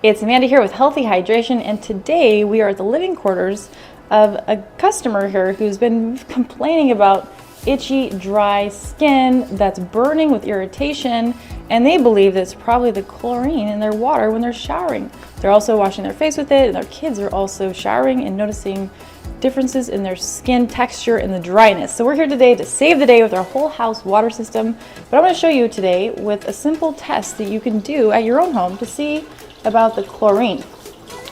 It's Amanda here with Healthy Hydration, and today we are at the living quarters of a customer here who's been complaining about itchy, dry skin that's burning with irritation, and they believe that it's probably the chlorine in their water when they're showering. They're also washing their face with it, and their kids are also showering and noticing differences in their skin texture and the dryness. So we're here today to save the day with our whole house water system, but I'm going to show you today with a simple test that you can do at your own home to see about the chlorine.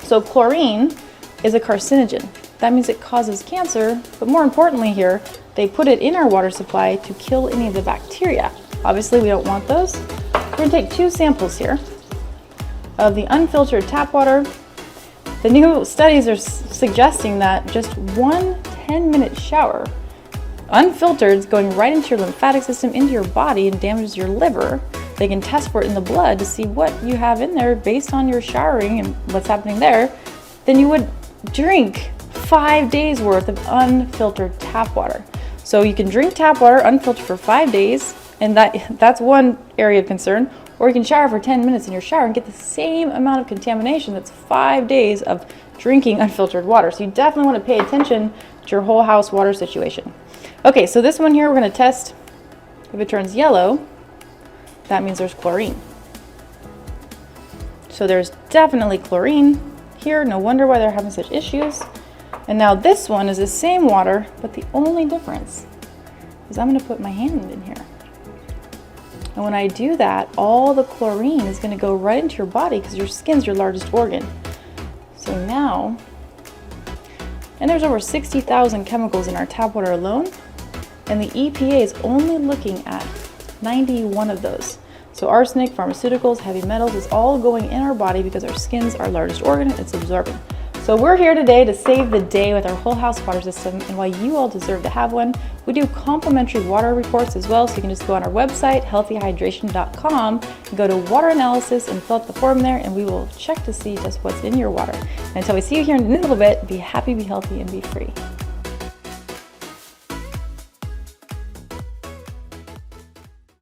So chlorine is a carcinogen. That means it causes cancer, but more importantly here, they put it in our water supply to kill any of the bacteria. Obviously we don't want those. We're going to take 2 samples here of the unfiltered tap water. The new studies are suggesting that just one 10-minute shower, unfiltered, is going right into your lymphatic system, into your body, and damages your liver. They can test for it in the blood to see what you have in there based on your showering and what's happening there. Then you would drink 5 days worth of unfiltered tap water. So you can drink tap water unfiltered for 5 days, and that's one area of concern. Or you can shower for 10 minutes in your shower and get the same amount of contamination that's 5 days of drinking unfiltered water. So you definitely want to pay attention to your whole house water situation. Okay, so this one here we're going to test. If it turns yellow, that means there's chlorine. So there's definitely chlorine here. No wonder why they're having such issues. And now this one is the same water, but the only difference is I'm going to put my hand in here. And when I do that, all the chlorine is going to go right into your body because your skin's your largest organ. So now, and there's over 60,000 chemicals in our tap water alone, and the EPA is only looking at 91 of those. So arsenic, pharmaceuticals, heavy metals is all going in our body because our skin's our largest organ, it's absorbing. So we're here today to save the day with our whole house water system, and while you all deserve to have one, we do complimentary water reports as well, so you can just go on our website, healthyhydration.com, and go to water analysis and fill out the form there, and we will check to see just what's in your water. And until we see you here in a little bit, be happy, be healthy, and be free.